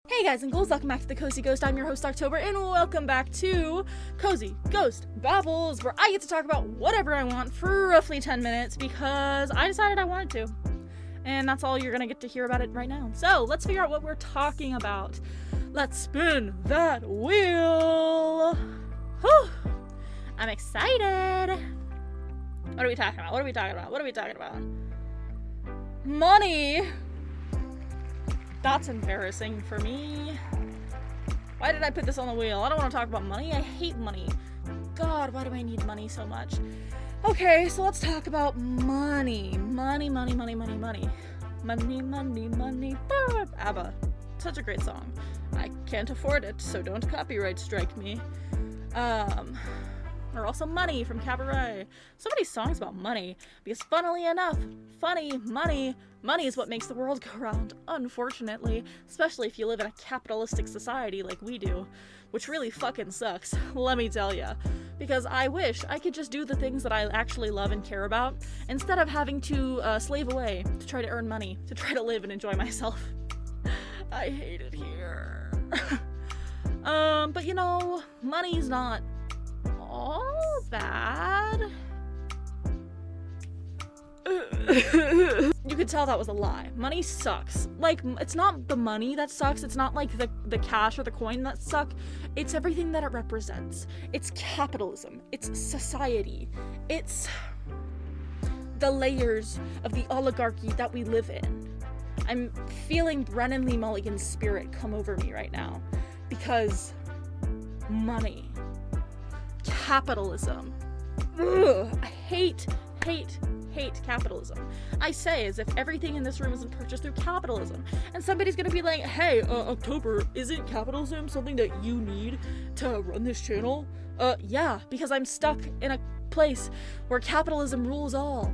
Hey guys and ghouls, welcome back to the Cozy Ghost. I'm your host October, and welcome back to Cozy Ghost Babbles, where I get to talk about whatever I want for roughly 10 minutes because I decided I wanted to. And that's all you're gonna get to hear about it right now. So let's figure out what we're talking about. Let's spin that wheel. Whew. I'm excited. What are we talking about? What are we talking about? What are we talking about? Money. That's embarrassing for me. Why did I put this on the wheel? I don't want to talk about money. I hate money. God, why do I need money so much? Okay, so let's talk about money. Money. ABBA. Such a great song. I can't afford it, so don't copyright strike me. Or also Money from Cabaret. So many songs about money, because funnily enough, money is what makes the world go round, unfortunately, especially if you live in a capitalistic society like we do, which really fucking sucks, let me tell ya. Because I wish I could just do the things that I actually love and care about, instead of having to slave away to try to earn money, to try to live and enjoy myself. I hate it here. But you know, money's not all bad. You could tell that was a lie. Money sucks. Like, it's not the money that sucks. It's not like the cash or the coin that suck. It's everything that it represents. It's capitalism. It's society. It's the layers of the oligarchy that we live in. I'm feeling Brennan Lee Mulligan's spirit come over me right now. Because money. Capitalism. Ugh, I hate capitalism. I say as if everything in this room isn't purchased through capitalism. And somebody's gonna be like, hey, October, isn't capitalism something that you need to run this channel? Yeah, because I'm stuck in a place where capitalism rules all.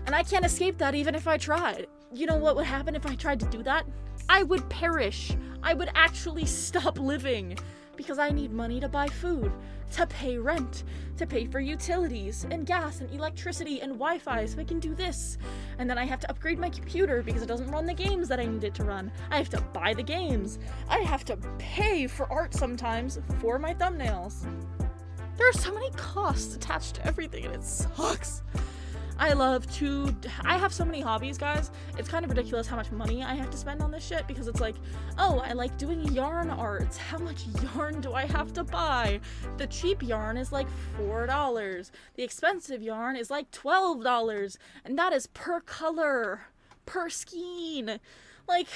And I can't escape that even if I tried. You know what would happen if I tried to do that? I would perish. I would actually stop living. Because I need money to buy food, to pay rent, to pay for utilities, and gas, and electricity, and Wi-Fi so I can do this. And then I have to upgrade my computer because it doesn't run the games that I need it to run. I have to buy the games. I have to pay for art sometimes for my thumbnails. There are so many costs attached to everything, and it sucks. I have so many hobbies, guys. It's kind of ridiculous how much money I have to spend on this shit because it's like, oh, I like doing yarn arts. How much yarn do I have to buy? The cheap yarn is like $4. The expensive yarn is like $12. And that is per color, per skein. Like,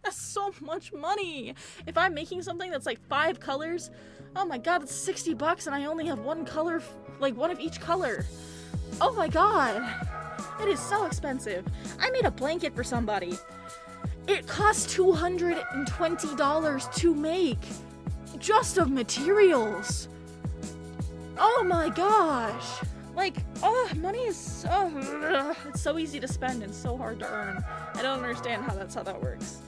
that's so much money. If I'm making something that's like 5 colors, oh my god, it's $60 and I only have one color, like one of each color. Oh my god, it is so expensive. I made a blanket for somebody. It cost $220 to make, just of materials. Oh my gosh. Like, money is so, it's so easy to spend and so hard to earn. I don't understand how that works.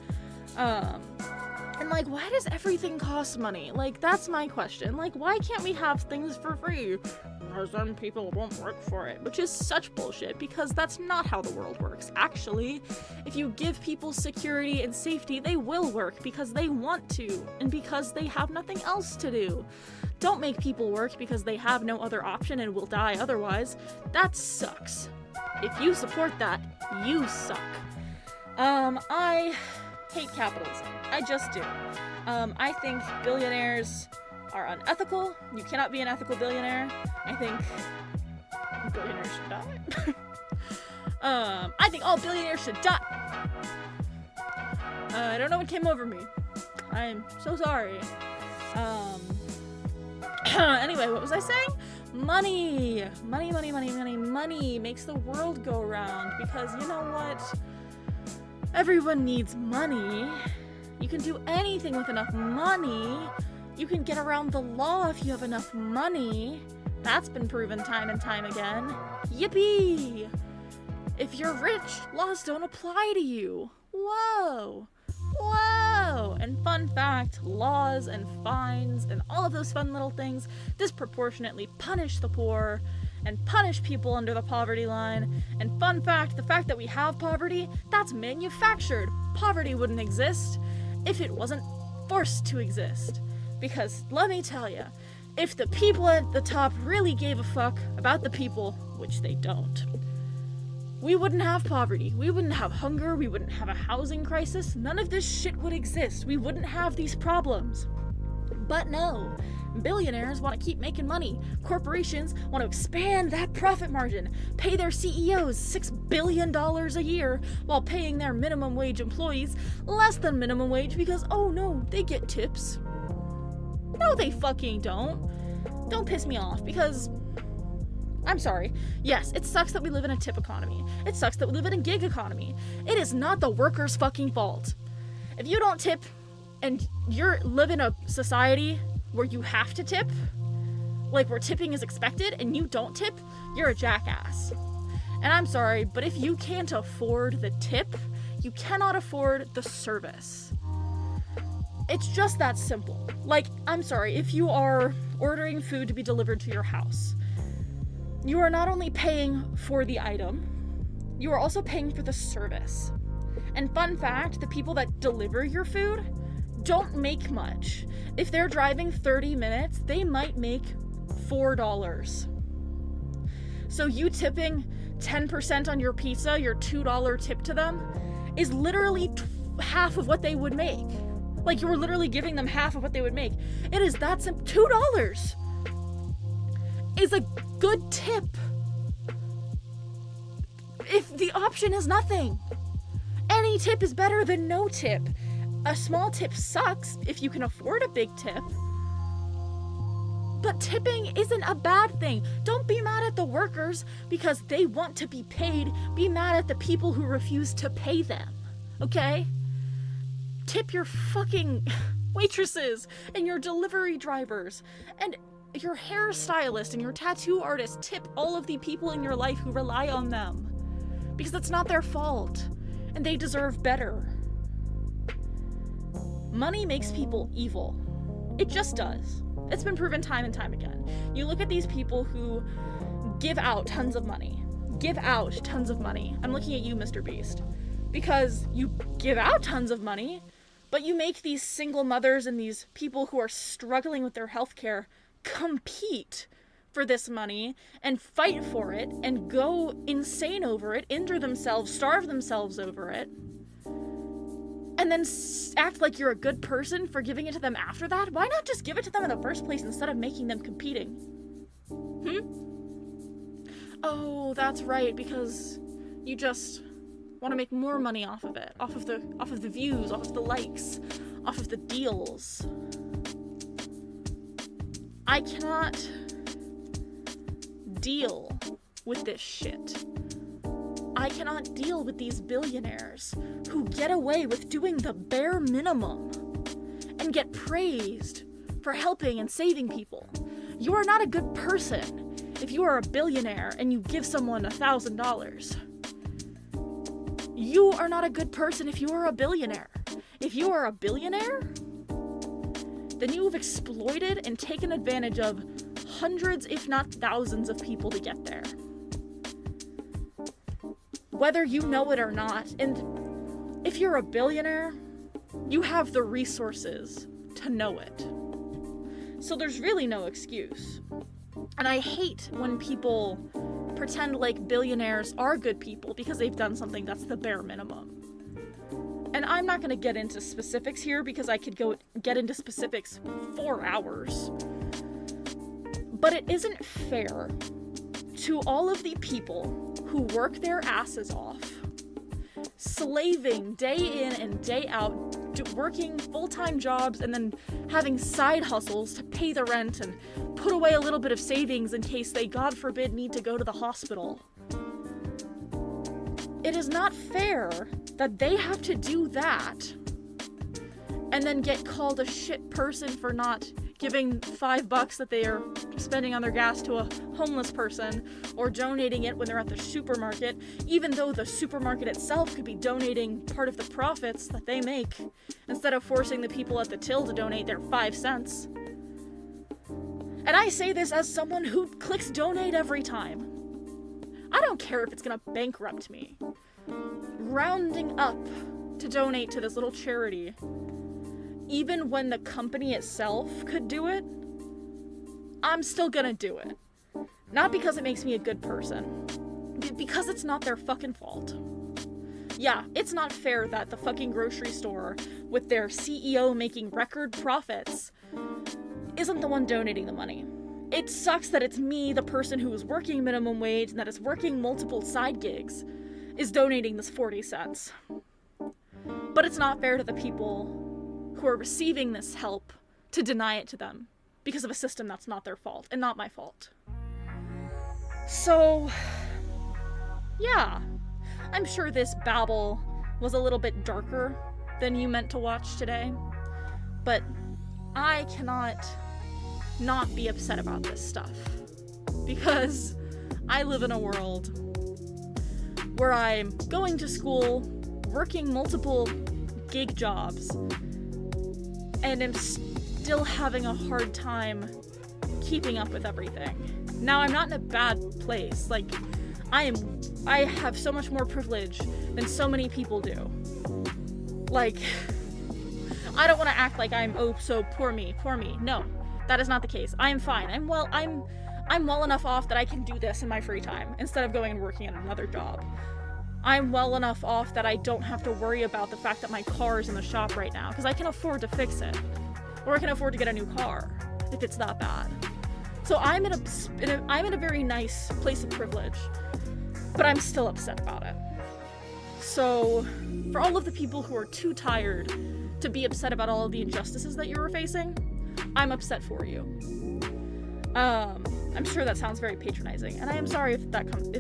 And like, why does everything cost money? Like, that's my question. Like, why can't we have things for free? Because then people won't work for it, which is such bullshit because that's not how the world works. Actually, if you give people security and safety, they will work because they want to and because they have nothing else to do. Don't make people work because they have no other option and will die otherwise. That sucks. If you support that, you suck. I hate capitalism. I just do. I think billionaires are unethical. You cannot be an ethical billionaire. I think billionaires should die. I think all billionaires should die. I don't know what came over me. I'm so sorry. Anyway, what was I saying? Money makes the world go round because you know what? Everyone needs money. You can do anything with enough money. You can get around the law if you have enough money. That's been proven time and time again. Yippee! If you're rich, laws don't apply to you. Whoa! And fun fact, laws and fines and all of those fun little things disproportionately punish the poor and punish people under the poverty line. And fun fact, the fact that we have poverty, that's manufactured. Poverty wouldn't exist if it wasn't forced to exist. Because, let me tell you, if the people at the top really gave a fuck about the people, which they don't, we wouldn't have poverty, we wouldn't have hunger, we wouldn't have a housing crisis, none of this shit would exist, we wouldn't have these problems. But no, billionaires want to keep making money, corporations want to expand that profit margin, pay their CEOs $6 billion a year, while paying their minimum wage employees less than minimum wage because, oh no, they get tips. No, they fucking don't. Don't piss me off, because I'm sorry. Yes, it sucks that we live in a tip economy. It sucks that we live in a gig economy. It is not the worker's fucking fault. If you don't tip and you live in a society where you have to tip, like where tipping is expected, and you don't tip, you're a jackass. And I'm sorry, but if you can't afford the tip, you cannot afford the service. It's just that simple. Like, I'm sorry, if you are ordering food to be delivered to your house, you are not only paying for the item, you are also paying for the service. And fun fact, the people that deliver your food don't make much. If they're driving 30 minutes, they might make $4. So you tipping 10% on your pizza, your $2 tip to them, is literally half of what they would make. Like, you were literally giving them half of what they would make. It is that simple. $2 is a good tip. If the option is nothing, any tip is better than no tip. A small tip sucks if you can afford a big tip. But tipping isn't a bad thing. Don't be mad at the workers because they want to be paid. Be mad at the people who refuse to pay them. Okay? Tip your fucking waitresses and your delivery drivers and your hairstylist and your tattoo artist. Tip all of the people in your life who rely on them. Because that's not their fault. And they deserve better. Money makes people evil. It just does. It's been proven time and time again. You look at these people who give out tons of money. Give out tons of money. I'm looking at you, Mr. Beast. Because you give out tons of money, but you make these single mothers and these people who are struggling with their healthcare compete for this money and fight for it and go insane over it, injure themselves, starve themselves over it, and then act like you're a good person for giving it to them after that? Why not just give it to them in the first place instead of making them competing? Oh, that's right, because you just want to make more money off of it, off of the views, off of the likes, off of the deals. I cannot deal with this shit. I cannot deal with these billionaires who get away with doing the bare minimum and get praised for helping and saving people. You are not a good person if you are a billionaire and you give someone $1,000. You are not a good person if you are a billionaire. If you are a billionaire, then you have exploited and taken advantage of hundreds, if not thousands, of people to get there. Whether you know it or not. And if you're a billionaire, you have the resources to know it. So there's really no excuse. And I hate when people pretend like billionaires are good people because they've done something that's the bare minimum. And I'm not going to get into specifics here because I could get into specifics for hours. But it isn't fair to all of the people who work their asses off, slaving day in and day out, working full-time jobs and then having side hustles to pay the rent and put away a little bit of savings in case they, God forbid, need to go to the hospital. It is not fair that they have to do that and then get called a shit person for not giving $5 that they are spending on their gas to a homeless person, or donating it when they're at the supermarket, even though the supermarket itself could be donating part of the profits that they make, instead of forcing the people at the till to donate their 5 cents. And I say this as someone who clicks donate every time. I don't care if it's gonna bankrupt me. Rounding up to donate to this little charity even when the company itself could do it, I'm still gonna do it. Not because it makes me a good person, because it's not their fucking fault. Yeah, it's not fair that the fucking grocery store, with their CEO making record profits, isn't the one donating the money. It sucks that it's me, the person who is working minimum wage and that is working multiple side gigs, is donating this 40 cents. But it's not fair to the people who are receiving this help to deny it to them because of a system that's not their fault and not my fault. So, yeah, I'm sure this babble was a little bit darker than you meant to watch today, but I cannot not be upset about this stuff because I live in a world where I'm going to school, working multiple gig jobs, and am still having a hard time keeping up with everything. Now, I'm not in a bad place. Like, I have so much more privilege than so many people do. Like, I don't want to act like I'm, oh, so poor me. No, that is not the case. I am fine. I'm well enough off that I can do this in my free time instead of going and working at another job. I'm well enough off that I don't have to worry about the fact that my car is in the shop right now because I can afford to fix it. Or I can afford to get a new car if it's that bad. So I'm in a very nice place of privilege, but I'm still upset about it. So for all of the people who are too tired to be upset about all of the injustices that you're facing, I'm upset for you. I'm sure that sounds very patronizing, and I am sorry if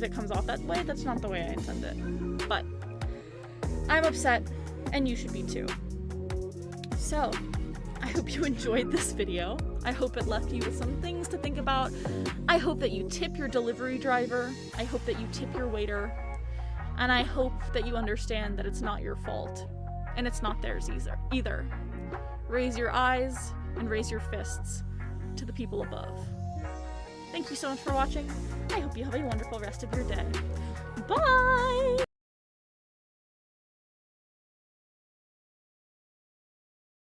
it comes off that way. That's not the way I intend it. But I'm upset, and you should be too. So, I hope you enjoyed this video. I hope it left you with some things to think about. I hope that you tip your delivery driver. I hope that you tip your waiter. And I hope that you understand that it's not your fault. And it's not theirs either. Raise your eyes and raise your fists to the people above. Thank you so much for watching. I hope you have a wonderful rest of your day. Bye!